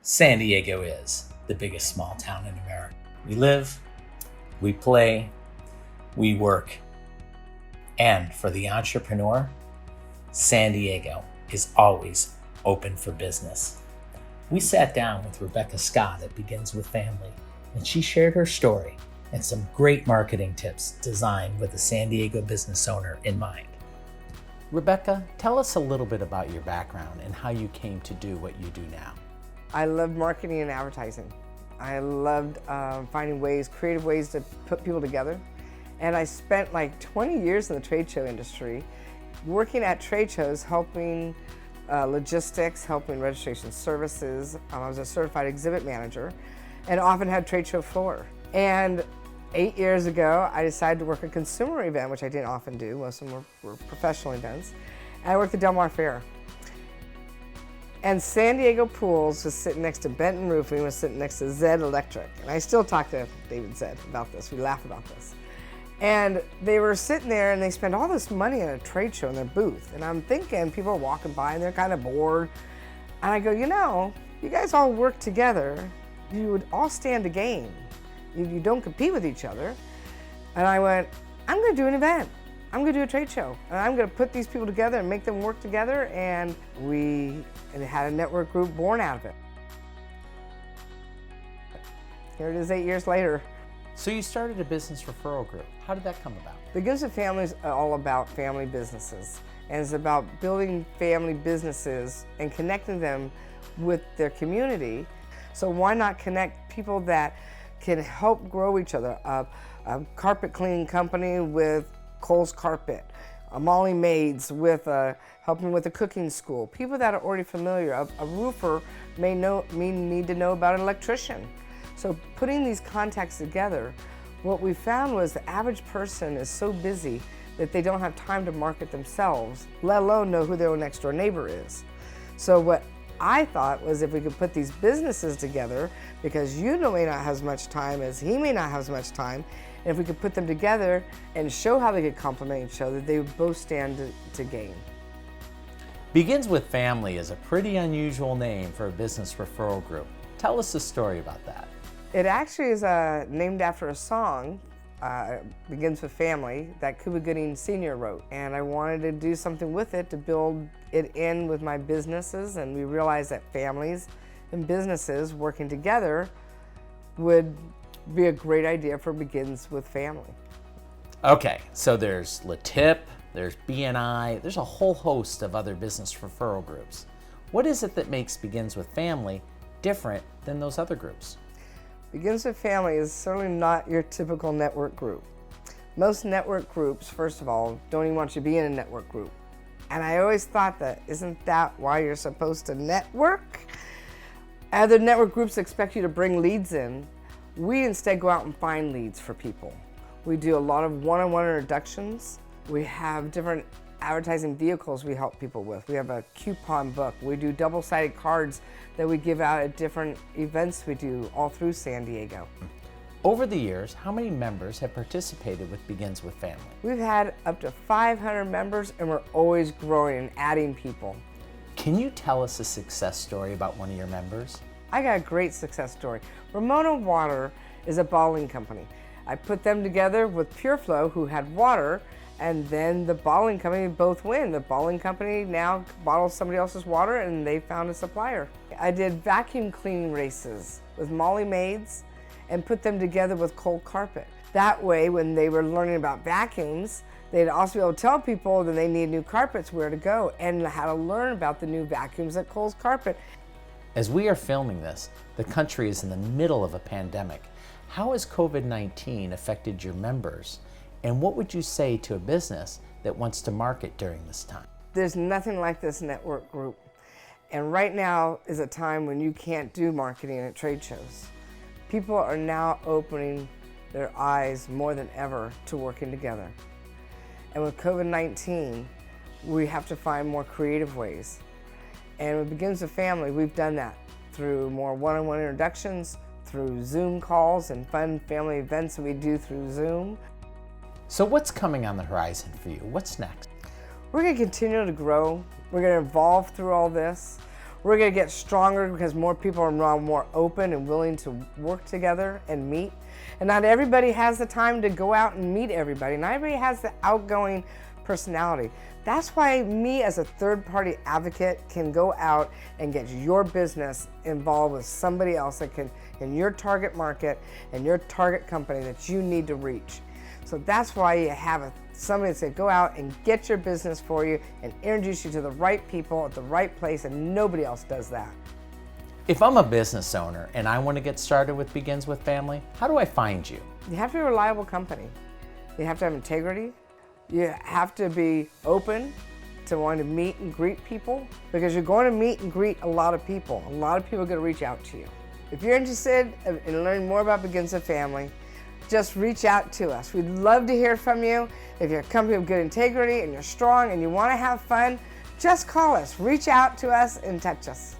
San Diego is the biggest small town in America. We live, we play, we work. And for the entrepreneur, San Diego is always open for business. We sat down with Rebecca Scott at Begins with Family, and she shared her story and some great marketing tips designed with a San Diego business owner in mind. Rebecca, tell us a little bit about your background and how you came to do what you do now. I loved marketing and advertising. I loved finding creative ways to put people together. And I spent like 20 years in the trade show industry, working at trade shows, helping logistics, helping registration services. I was a certified exhibit manager and often had trade show floor. And 8 years ago, I decided to work a consumer event, which I didn't often do. Most of them were professional events. And I worked the Del Mar Fair. And San Diego Pools was sitting next to Benton Roofing, was sitting next to Zed Electric. And I still talk to David Zed about this. We laugh about this. And they were sitting there and they spent all this money on a trade show in their booth. And I'm thinking people are walking by and they're kind of bored. And I go, you guys all work together. You would all stand to gain. You don't compete with each other. And I went, I'm going to do an event. I'm going to do a trade show. And I'm going to put these people together and make them work together. And we had a network group born out of it. Here it is 8 years later. So you started a business referral group. How did that come about? Begins with Family is all about family businesses. And it's about building family businesses and connecting them with their community. So why not connect people that can help grow each other? A carpet cleaning company with Kohl's Carpet, Molly Maids with helping with a cooking school. People that are already familiar. A roofer may need to know about an electrician. So putting these contacts together, what we found was the average person is so busy that they don't have time to market themselves, let alone know who their next door neighbor is. So what I thought was if we could put these businesses together, because may not have as much time as he may not have as much time, and if we could put them together and show how they could complement each other, they would both stand to gain. Begins with Family is a pretty unusual name for a business referral group. Tell us a story about that. It actually is named after a song, Begins with Family, that Cuba Gooding Sr. wrote. And I wanted to do something with it to build it in with my businesses, and we realized that families and businesses working together would be a great idea for Begins with Family. Okay, so there's LaTip, there's BNI, there's a whole host of other business referral groups. What is it that makes Begins with Family different than those other groups? Begins with Family is certainly not your typical network group. Most network groups, first of all, don't even want you to be in a network group. And I always thought that, isn't that why you're supposed to network? Other network groups expect you to bring leads in. We instead go out and find leads for people. We do a lot of one-on-one introductions. We have different advertising vehicles we help people with. We have a coupon book. We do double-sided cards that we give out at different events we do all through San Diego. Over the years, how many members have participated with Begins with Family? We've had up to 500 members, and we're always growing and adding people. Can you tell us a success story about one of your members? I got a great success story. Ramona Water is a bottling company. I put them together with Pure Flow, who had water, and then the bottling company both win. The bottling company now bottles somebody else's water, and they found a supplier. I did vacuum cleaning races with Molly Maids and put them together with Kohl's Carpet. That way, when they were learning about vacuums, they'd also be able to tell people that they need new carpets, where to go, and how to learn about the new vacuums at Kohl's Carpet. As we are filming this, the country is in the middle of a pandemic. How has COVID-19 affected your members? And what would you say to a business that wants to market during this time? There's nothing like this network group. And right now is a time when you can't do marketing at trade shows. People are now opening their eyes more than ever to working together. And with COVID-19, we have to find more creative ways. And with Begins with Family, we've done that through more one-on-one introductions, through Zoom calls and fun family events that we do through Zoom. So what's coming on the horizon for you? What's next? We're going to continue to grow. We're going to evolve through all this. We're going to get stronger because more people are more open and willing to work together and meet. And not everybody has the time to go out and meet everybody. Not everybody has the outgoing personality. That's why me as a third-party advocate can go out and get your business involved with somebody else that can in your target market and your target company that you need to reach. So that's why you have somebody that say go out and get your business for you and introduce you to the right people at the right place, and nobody else does that. If I'm a business owner and I want to get started with Begins with Family, how do I find you? You have to be a reliable company. You have to have integrity. You have to be open to wanting to meet and greet people, because you're going to meet and greet a lot of people. A lot of people are going to reach out to you. If you're interested in learning more about Begins with Family, just reach out to us. We'd love to hear from you. If you're a company with good integrity and you're strong and you want to have fun, just call us, reach out to us and touch us.